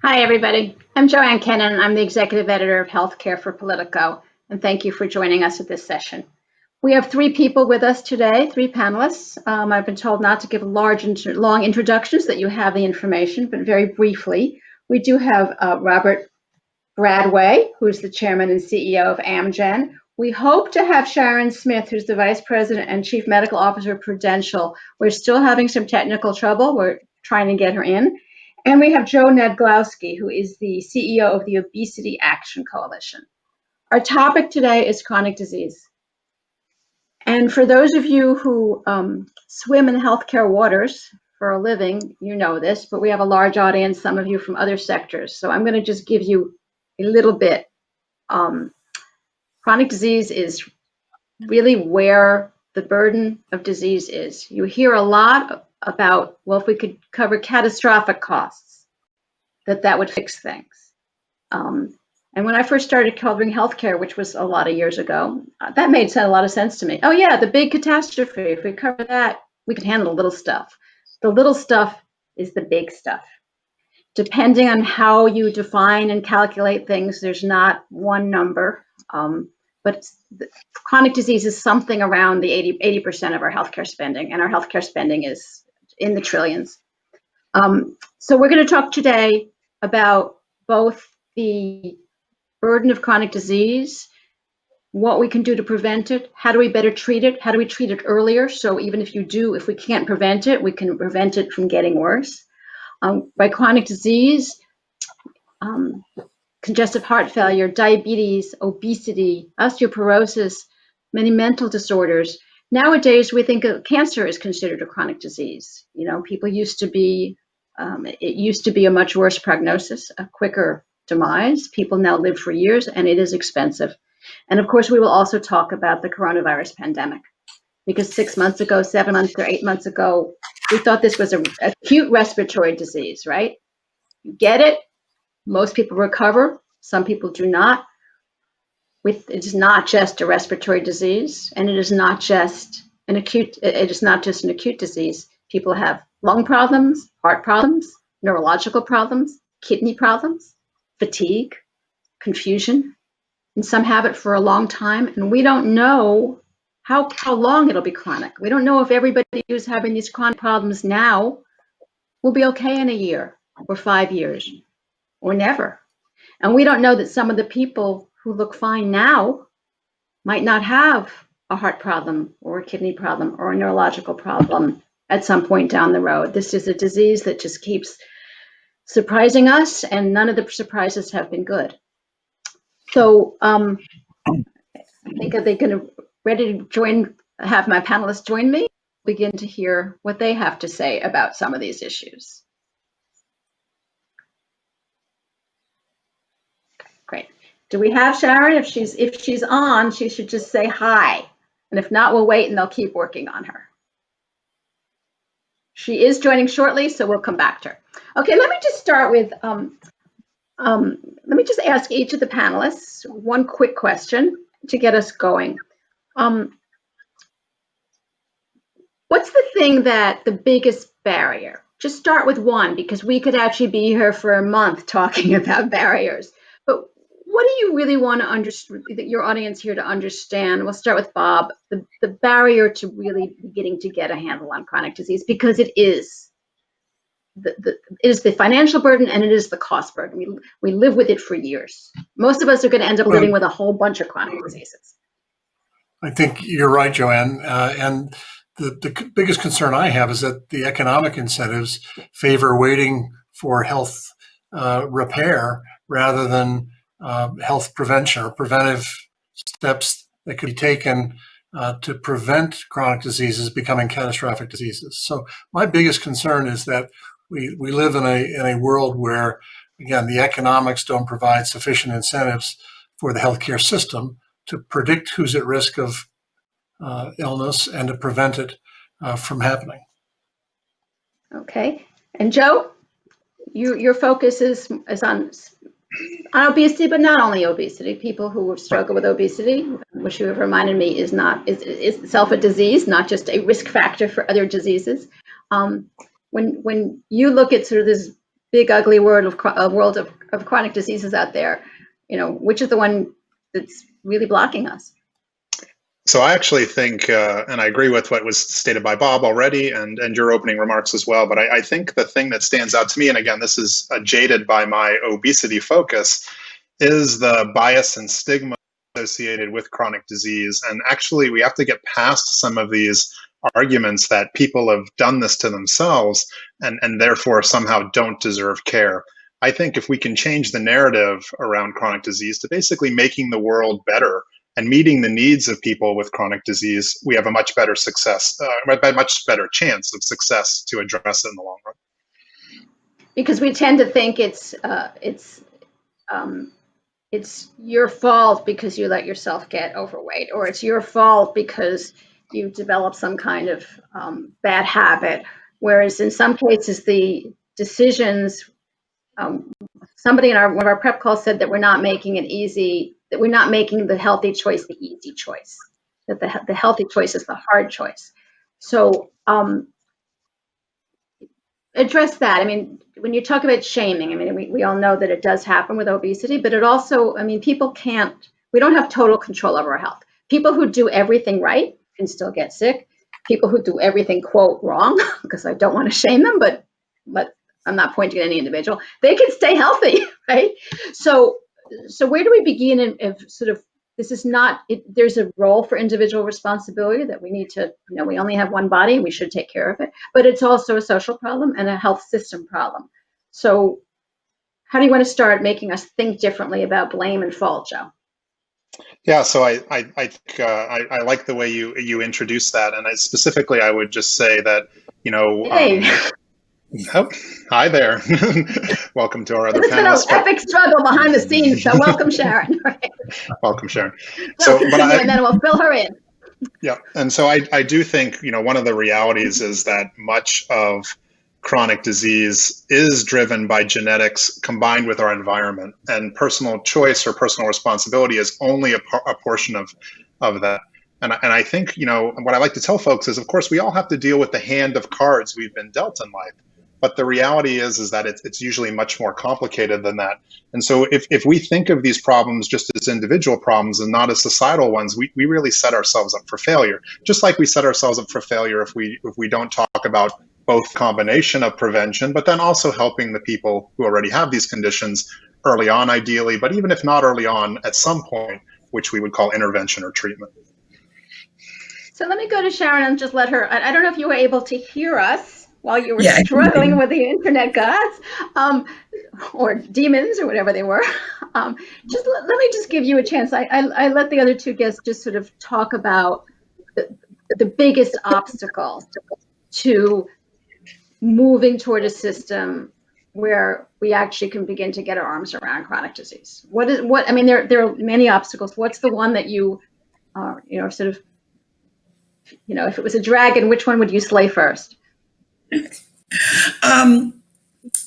Hi, everybody. I'm Joanne Kennan. I'm the executive editor of Healthcare for Politico, and thank you for joining us at this session. We have three people with us today, three panelists. I've been told not to give long introductions, that you have the information, but very briefly, we do have Robert Bradway, who's the chairman and CEO of Amgen. We hope to have Sharon Smith, who's the vice president and chief medical officer of Prudential. We're still having some technical trouble. We're trying to get her in. And we have Joe Nedglowski, who is the CEO of the Obesity Action Coalition. Our topic today is chronic disease. And for those of you who swim in healthcare waters for a living, you know this, but we have a large audience, some of you from other sectors. So I'm going to just give you a little bit. Chronic disease is really where the burden of disease is. You hear a lot about, well, if we could cover catastrophic costs, that would fix things. And when I first started covering healthcare, which was a lot of years ago, that made a lot of sense to me. Oh yeah, the big catastrophe, if we cover that, we can handle the little stuff. The little stuff is the big stuff. Depending on how you define and calculate things, there's not one number, but chronic disease is something around the 80% of our healthcare spending, and our healthcare spending is in the trillions. So we're going to talk today about both the burden of chronic disease, what we can do to prevent it, how do we better treat it, how do we treat it earlier, so even if we can't prevent it, we can prevent it from getting worse. By chronic disease, congestive heart failure, diabetes, obesity, osteoporosis, many mental disorders. Nowadays, we think cancer is considered a chronic disease. You know, people used to be, it used to be a much worse prognosis, a quicker demise. People now live for years, and it is expensive. And of course, we will also talk about the coronavirus pandemic, because 6 months ago, 7 months or 8 months ago, we thought this was an acute respiratory disease, right? You get it. Most people recover. Some people do not. It is not just a respiratory disease, and it is not just an acute. It is not just an acute disease. People have lung problems, heart problems, neurological problems, kidney problems, fatigue, confusion, and some have it for a long time. And we don't know how long it'll be chronic. We don't know if everybody who's having these chronic problems now will be okay in a year or 5 years or never. And we don't know that some of the people who look fine now might not have a heart problem or a kidney problem or a neurological problem at some point down the road. This is a disease that just keeps surprising us, and none of the surprises have been good. So I think they're going to ready to have my panelists join me, begin to hear what they have to say about some of these issues. Great. Do we have Sharon? If she's on, she should just say hi. And if not, we'll wait and they'll keep working on her. She is joining shortly, so we'll come back to her. Okay, let me just start with, let me just ask each of the panelists one quick question to get us going. What's the thing that the biggest barrier? Just start with one, because we could actually be here for a month talking about barriers. But what do you really want to understand, your audience here to understand? We'll start with Bob, the barrier to really beginning to get a handle on chronic disease, because it is the financial burden and it is the cost burden. We live with it for years. Most of us are going to end up living with a whole bunch of chronic diseases. I think you're right, Joanne. And the biggest concern I have is that the economic incentives favor waiting for health repair rather than health prevention or preventive steps that could be taken to prevent chronic diseases becoming catastrophic diseases. So my biggest concern is that we live in a world where, again, the economics don't provide sufficient incentives for the healthcare system to predict who's at risk of illness and to prevent it from happening. Okay. And Joe, your focus is on obesity, but not only obesity. People who struggle with obesity, which you have reminded me is itself a disease, not just a risk factor for other diseases. When you look at sort of this big ugly world of chronic diseases out there, which is the one that's really blocking us? So I actually think, and I agree with what was stated by Bob already, and your opening remarks as well. But I think the thing that stands out to me, and again, this is jaded by my obesity focus, is the bias and stigma associated with chronic disease. And actually, we have to get past some of these arguments that people have done this to themselves and therefore somehow don't deserve care. I think if we can change the narrative around chronic disease to basically making the world better and meeting the needs of people with chronic disease, we have a much better much better chance of success to address it in the long run. Because we tend to think it's your fault because you let yourself get overweight, or it's your fault because you develop some kind of bad habit. Whereas in some cases, the decisions, somebody in one of our prep calls said that we're not making it easy, that we're not making the healthy choice the easy choice, that the healthy choice is the hard choice. So address that. I mean, when you talk about shaming, I mean, we all know that it does happen with obesity, but it also, I mean, we don't have total control over our health. People who do everything right can still get sick. People who do everything, quote, wrong, because I don't want to shame them, but I'm not pointing at any individual, they can stay healthy, right? So where do we begin if sort of, this is not, there's a role for individual responsibility that we need to, we only have one body, we should take care of it, but it's also a social problem and a health system problem. So how do you want to start making us think differently about blame and fault, Joe? Yeah, so I think I like the way you introduced that, and specifically I would just say that Hey. Oh, hi there. Welcome to our other panel. There's been an epic struggle behind the scenes, so welcome, Sharon. Welcome, Sharon. And then we'll fill her in. Yeah, and so I do think one of the realities is that much of chronic disease is driven by genetics combined with our environment, and personal choice or personal responsibility is only a portion of that. And I think what I like to tell folks is, of course, we all have to deal with the hand of cards we've been dealt in life. But the reality is that it's usually much more complicated than that. And so if we think of these problems just as individual problems and not as societal ones, we really set ourselves up for failure. Just like we set ourselves up for failure if we don't talk about both combination of prevention, but then also helping the people who already have these conditions early on, ideally, but even if not early on, at some point, which we would call intervention or treatment. So let me go to Sharon and just let her, I don't know if you were able to hear us while you were struggling with the internet gods, or demons, or whatever they were. Let me just give you a chance. I let the other two guests just sort of talk about the biggest obstacle to moving toward a system where we actually can begin to get our arms around chronic disease. I mean, there are many obstacles. What's the one that you, sort of, if it was a dragon, which one would you slay first?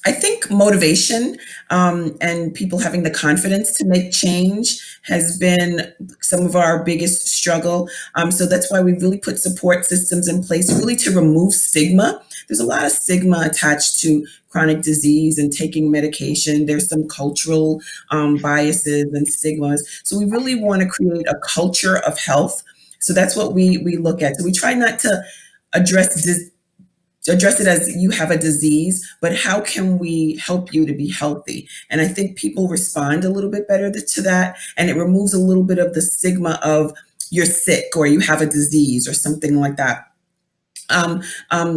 I think motivation and people having the confidence to make change has been some of our biggest struggle. So that's why we really put support systems in place, really to remove stigma. There's a lot of stigma attached to chronic disease and taking medication. There's some cultural biases and stigmas. So we really want to create a culture of health. So that's what we look at. So we try not to address it as you have a disease, but how can we help you to be healthy? And I think people respond a little bit better to that. And it removes a little bit of the stigma of you're sick or you have a disease or something like that.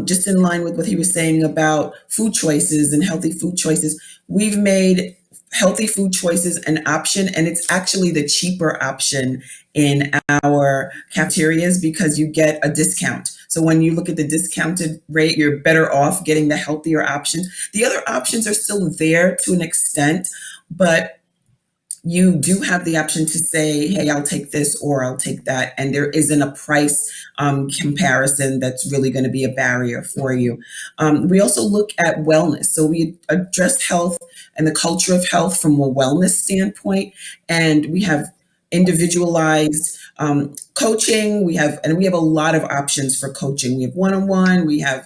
Just in line with what he was saying about food choices and healthy food choices, we've made healthy food choices an option, and it's actually the cheaper option in our cafeterias because you get a discount. So when you look at the discounted rate, you're better off getting the healthier options. The other options are still there to an extent, but you do have the option to say, hey, I'll take this or I'll take that. And there isn't a price comparison that's really going to be a barrier for you. We also look at wellness. So we address health and the culture of health from a wellness standpoint. And we have individualized coaching. We have a lot of options for coaching. We have one-on-one. We have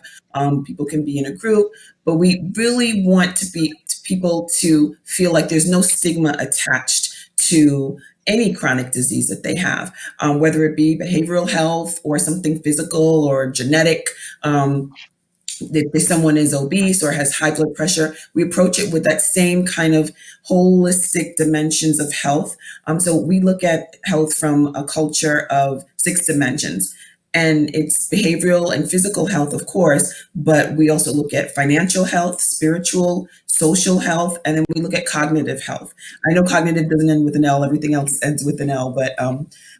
people can be in a group, but we really want to be people to feel like there's no stigma attached to any chronic disease that they have, whether it be behavioral health or something physical or genetic. If someone is obese or has high blood pressure, we approach it with that same kind of holistic dimensions of health. So we look at health from a culture of 6 dimensions. And it's behavioral and physical health, of course, but we also look at financial health, spiritual, social health, and then we look at cognitive health. I know cognitive doesn't end with an L, everything else ends with an L, but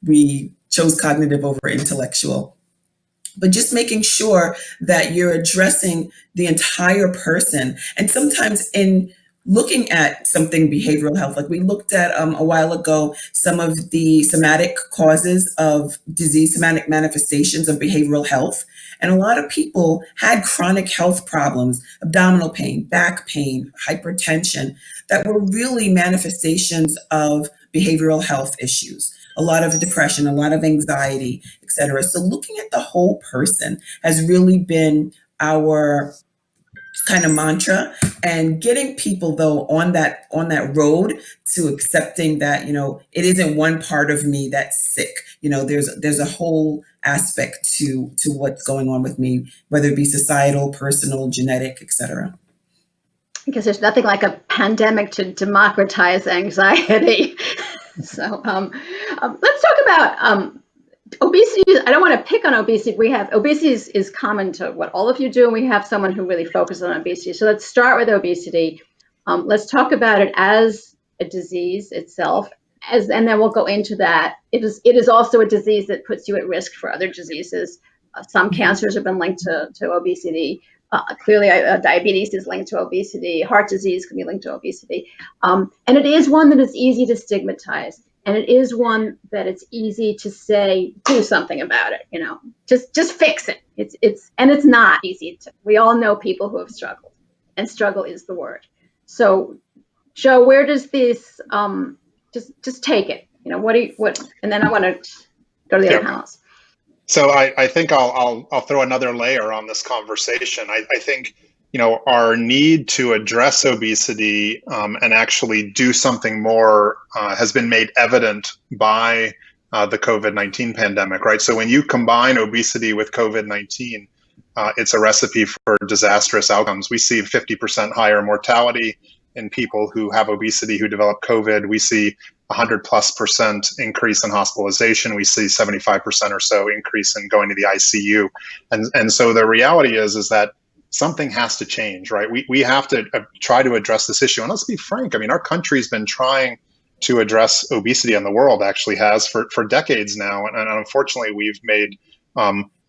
we chose cognitive over intellectual. But just making sure that you're addressing the entire person. And sometimes in looking at something behavioral health, like we looked at a while ago, some of the somatic causes of disease, somatic manifestations of behavioral health. And a lot of people had chronic health problems, abdominal pain, back pain, hypertension, that were really manifestations of behavioral health issues. A lot of depression, a lot of anxiety, et cetera. So looking at the whole person has really been our kind of mantra, and getting people though on that road to accepting that, it isn't one part of me that's sick. There's a whole aspect to what's going on with me, whether it be societal, personal, genetic, et cetera. Because there's nothing like a pandemic to democratize anxiety. So let's talk about obesity. I don't want to pick on obesity. Obesity is common to what all of you do, and we have someone who really focuses on obesity. So let's start with obesity. Let's talk about it as a disease itself, and then we'll go into that. It is also a disease that puts you at risk for other diseases. Some cancers have been linked to obesity. Clearly, diabetes is linked to obesity. Heart disease can be linked to obesity. And it is one that is easy to stigmatize. And it is one that it's easy to say, do something about it, just fix it. It's not easy we all know people who have struggled, and struggle is the word. So, Joe, where does this, just take it, and then I want to go to the other panels. So I think I'll throw another layer on this conversation. I think, our need to address obesity and actually do something more has been made evident by the COVID-19 pandemic, right? So when you combine obesity with COVID-19, it's a recipe for disastrous outcomes. We see 50% higher mortality in people who have obesity who develop COVID. We see 100+% increase in hospitalization. We see 75% or so increase in going to the ICU. And so the reality is that something has to change, right? We have to try to address this issue. And let's be frank, our country's been trying to address obesity, and the world actually has for decades now. And unfortunately, we've made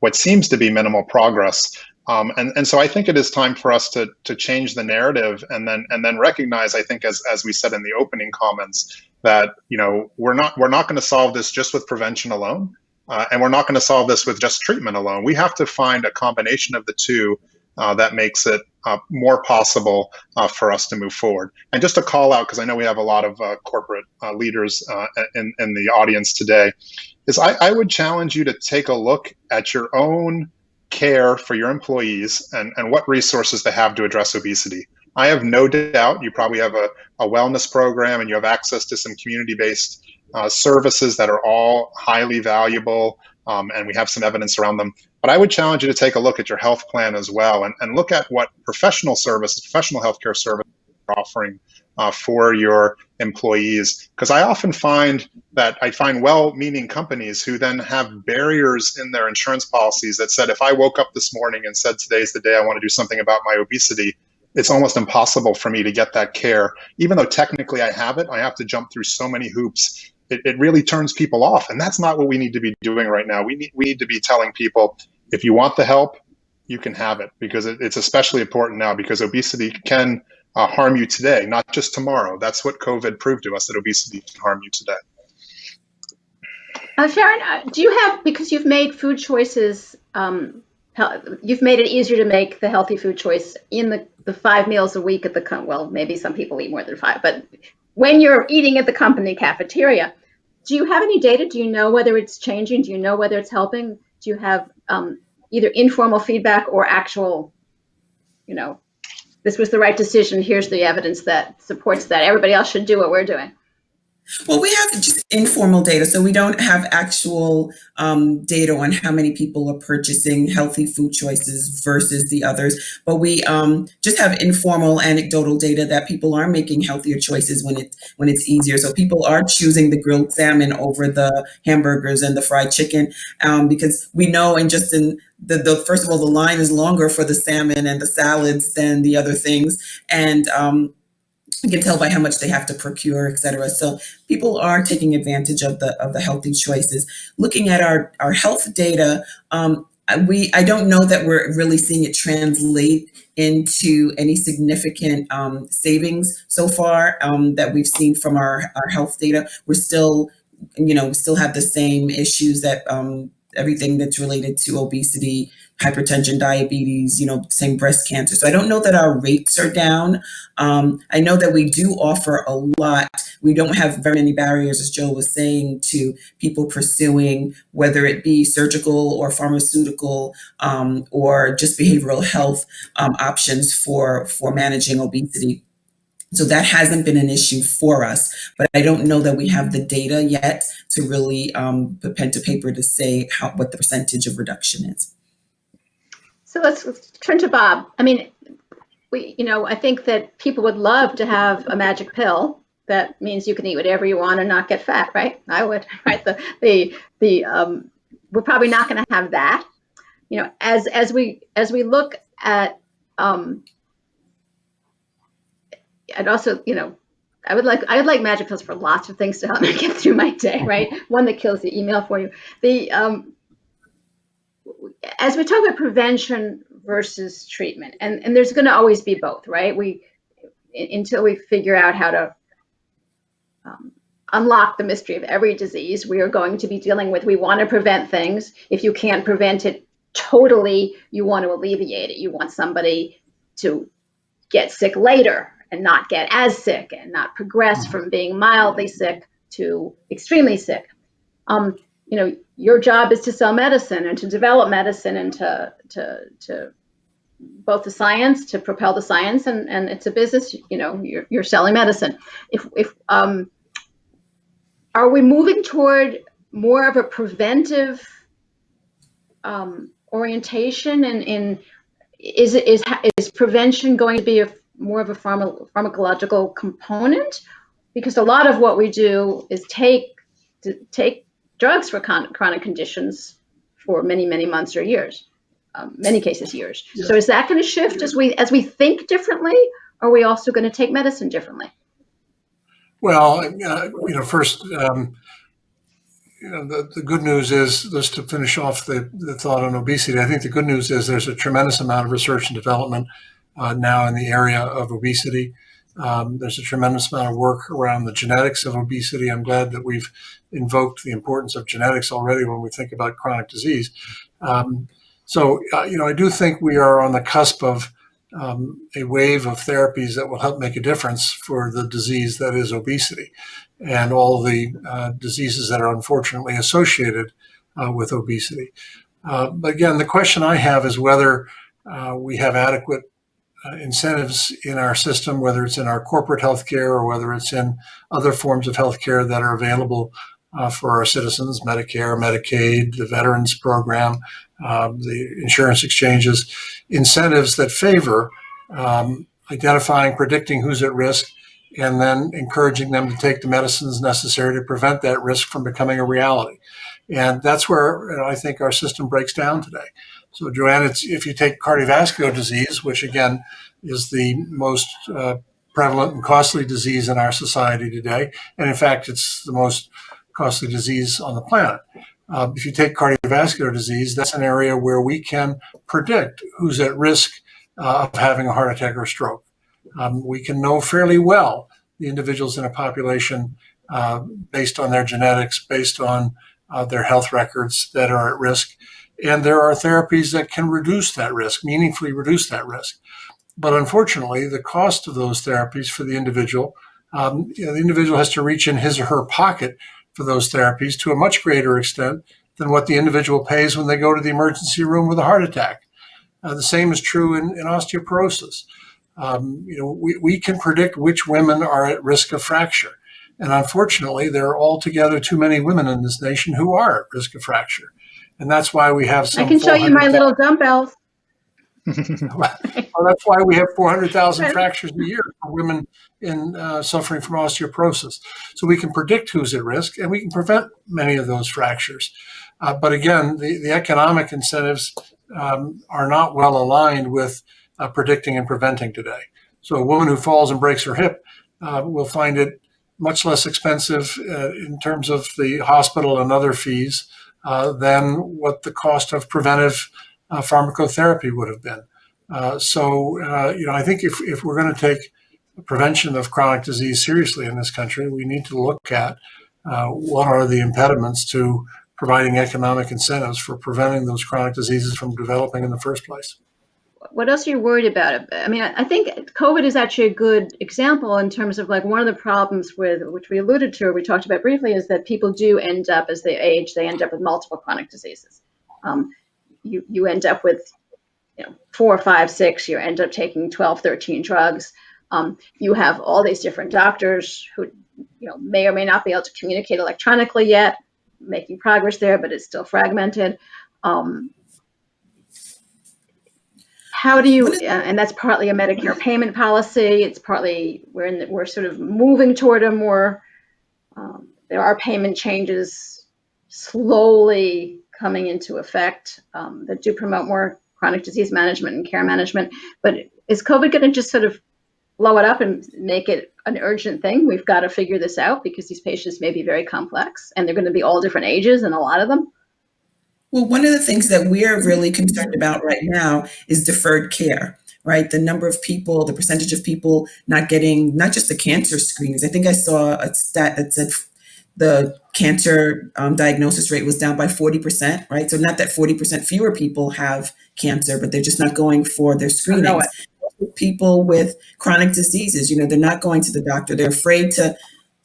what seems to be minimal progress. And so I think it is time for us to change the narrative and then recognize, I think, as we said in the opening comments, that we're not going to solve this just with prevention alone, and we're not going to solve this with just treatment alone. We have to find a combination of the two that makes it more possible for us to move forward. And just a call out, because I know we have a lot of corporate leaders in the audience today, is I would challenge you to take a look at your own care for your employees and what resources they have to address obesity. I have no doubt you probably have a wellness program and you have access to some community-based services that are all highly valuable, and we have some evidence around them. But I would challenge you to take a look at your health plan as well and look at what professional healthcare services are offering for your employees. Because I often find that I find well-meaning companies who then have barriers in their insurance policies that said, if I woke up this morning and said, today's the day I want to do something about my obesity, it's almost impossible for me to get that care. Even though technically I have it, I have to jump through so many hoops. It really turns people off. And that's not what we need to be doing right now. We need to be telling people, if you want the help, you can have it, because it's especially important now, because obesity can harm you today, not just tomorrow. That's what COVID proved to us, that obesity can harm you today. Sharon, do you have, because you've made food choices, you've made it easier to make the healthy food choice in the 5 meals a week at well, maybe some people eat more than 5, but when you're eating at the company cafeteria, do you have any data? Do you know whether it's changing? Do you know whether it's helping? Do you have either informal feedback or actual, this was the right decision. Here's the evidence that supports that. Everybody else should do what we're doing. Well, we have just informal data, so we don't have actual data on how many people are purchasing healthy food choices versus the others. But we just have informal, anecdotal data that people are making healthier choices when it's easier. So people are choosing the grilled salmon over the hamburgers and the fried chicken because we know, and just in the first of all, the line is longer for the salmon and the salads than the other things, and you can tell by how much they have to procure, et cetera. So people are taking advantage of the healthy choices. Looking at our health data, I don't know that we're really seeing it translate into any significant savings so far that we've seen from our health data. We're still, we still have the same issues that everything that's related to obesity, hypertension, diabetes, same breast cancer. So I don't know that our rates are down. I know that we do offer a lot. We don't have very many barriers, as Joe was saying, to people pursuing, whether it be surgical or pharmaceutical or just behavioral health options for managing obesity. So that hasn't been an issue for us, but I don't know that we have the data yet to really put pen to paper to say what the percentage of reduction is. So let's turn to Bob. I mean, I think that people would love to have a magic pill that means you can eat whatever you want and not get fat, right? I would, right? We're probably not going to have that. As we look at, I'd also, I would like magic pills for lots of things to help me get through my day, right? One that kills the email for you. As we talk about prevention versus treatment, and there's going to always be both, right? Until we figure out how to unlock the mystery of every disease, we are going to be dealing with, we want to prevent things. If you can't prevent it totally, you want to alleviate it. You want somebody to get sick later and not get as sick and not progress from being mildly sick to extremely sick. Your job is to sell medicine and to develop medicine and to both the science, to propel the science, and it's a business. You're selling medicine. If are we moving toward more of a preventive orientation, and is prevention going to be more of a pharmacological component? Because a lot of what we do is take drugs for chronic conditions for many, many months or years, many cases years. Yeah. So is that going to shift as we think differently? Or are we also going to take medicine differently? Well, first, the good news is, just to finish off the thought on obesity, I think the good news is there's a tremendous amount of research and development now in the area of obesity. There's a tremendous amount of work around the genetics of obesity. I'm glad that we've invoked the importance of genetics already when we think about chronic disease. I do think we are on the cusp of a wave of therapies that will help make a difference for the disease that is obesity and all the diseases that are unfortunately associated with obesity. But again, the question I have is whether we have adequate incentives in our system, whether it's in our corporate healthcare or whether it's in other forms of healthcare that are available for our citizens, Medicare, Medicaid, the Veterans Program, the insurance exchanges, incentives that favor identifying, predicting who's at risk, and then encouraging them to take the medicines necessary to prevent that risk from becoming a reality. And that's where I think our system breaks down today. So, Joanne, if you take cardiovascular disease, which again is the most prevalent and costly disease in our society today, and in fact, it's the most costly disease on the planet. If you take cardiovascular disease, that's an area where we can predict who's at risk of having a heart attack or stroke. We can know fairly well the individuals in a population based on their genetics, based on their health records that are at risk. And there are therapies that can reduce that risk, meaningfully reduce that risk. But unfortunately, the cost of those therapies for the individual, the individual has to reach in his or her pocket for those therapies to a much greater extent than what the individual pays when they go to the emergency room with a heart attack. The same is true in osteoporosis. We can predict which women are at risk of fracture. And unfortunately, there are altogether too many women in this nation who are at risk of fracture. And that's why we have I some can show you my 400,000. little dumbbells. Well, that's why we have 400,000 fractures a year for women suffering from osteoporosis. So we can predict who's at risk, and we can prevent many of those fractures. But again, the economic incentives are not well aligned with predicting and preventing today. So a woman who falls and breaks her hip will find it much less expensive in terms of the hospital and other fees than what the cost of preventive pharmacotherapy would have been. I think if we're going to take prevention of chronic disease seriously in this country, we need to look at what are the impediments to providing economic incentives for preventing those chronic diseases from developing in the first place. What else are you worried about? I mean, I think COVID is actually a good example in terms of like one of the problems with which we alluded to, or we talked about briefly, is that people do end up as they age, they end up with multiple chronic diseases. You end up with 4, 5, 6, you end up taking 12, 13 drugs. You have all these different doctors who may or may not be able to communicate electronically yet, making progress there, but it's still fragmented. How do you, and that's partly a Medicare payment policy. It's partly we're sort of moving toward a more, there are payment changes slowly coming into effect that do promote more chronic disease management and care management. But is COVID going to just sort of blow it up and make it an urgent thing? We've got to figure this out because these patients may be very complex and they're going to be all different ages and a lot of them. Well, one of the things that we're really concerned about right now is deferred care, right? The number of people, the percentage of people not getting, not just the cancer screenings. I think I saw a stat that said the cancer diagnosis rate was down by 40%, right? So not that 40% fewer people have cancer, but they're just not going for their screenings. People with chronic diseases, they're not going to the doctor. They're afraid to,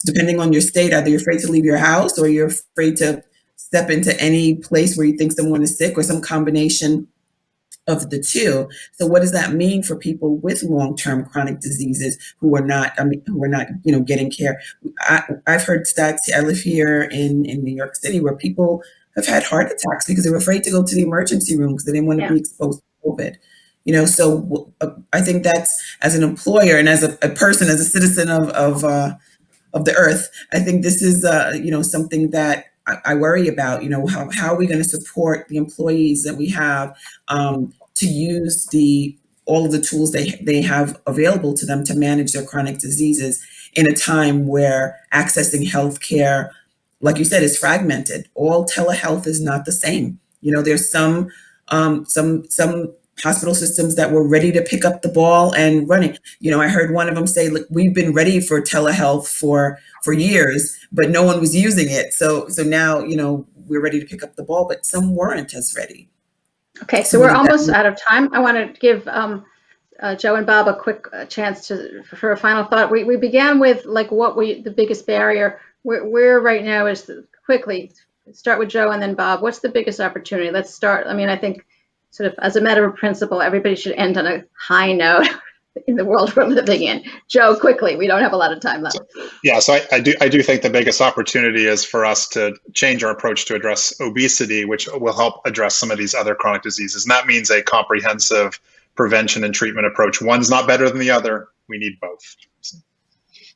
depending on your state, either you're afraid to leave your house or you're afraid to step into any place where you think someone is sick or some combination of the two. So what does that mean for people with long-term chronic diseases who are not getting care? I've heard stats. I live here in New York City where people have had heart attacks because they were afraid to go to the emergency room because they didn't want to be exposed to COVID. So I think that's, as an employer and as a person, as a citizen of the earth, I think this is something that I worry about. How are we going to support the employees that we have to use all of the tools they have available to them to manage their chronic diseases in a time where accessing healthcare, like you said, is fragmented. All telehealth is not the same. There's some hospital systems that were ready to pick up the ball and running. I heard one of them say, "Look, we've been ready for telehealth for years, but no one was using it. So now, we're ready to pick up the ball, but some weren't as ready." Okay, so we're almost out of time. I want to give Joe and Bob a quick chance for a final thought. We began with like the biggest barrier. Where right now is quickly start with Joe and then Bob. What's the biggest opportunity? Let's start. I mean, I think sort of as a matter of principle, everybody should end on a high note in the world we're living in. Joe, quickly, we don't have a lot of time left. Yeah, so I do think the biggest opportunity is for us to change our approach to address obesity, which will help address some of these other chronic diseases. And that means a comprehensive prevention and treatment approach. One's not better than the other. We need both.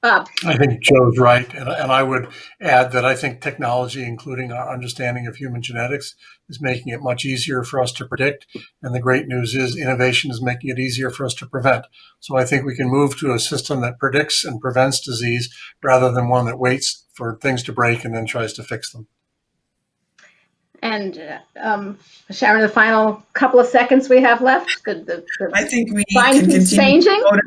Bob. I think Joe's right. And I would add that I think technology, including our understanding of human genetics, is making it much easier for us to predict. And the great news is innovation is making it easier for us to prevent. So I think we can move to a system that predicts and prevents disease rather than one that waits for things to break and then tries to fix them. And Sharon, the final couple of seconds we have left. I think we can continue to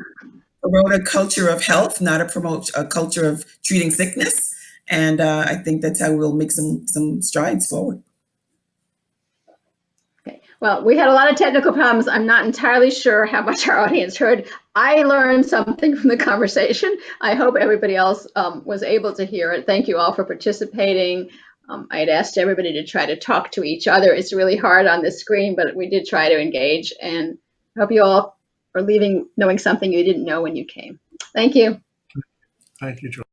promote a culture of health, not a culture of treating sickness. And I think that's how we'll make some strides forward. Okay. Well, we had a lot of technical problems. I'm not entirely sure how much our audience heard. I learned something from the conversation. I hope everybody else was able to hear it. Thank you all for participating. I had asked everybody to try to talk to each other. It's really hard on the screen, but we did try to engage. And I hope you all or leaving knowing something you didn't know when you came. Thank you. Thank you, Joel.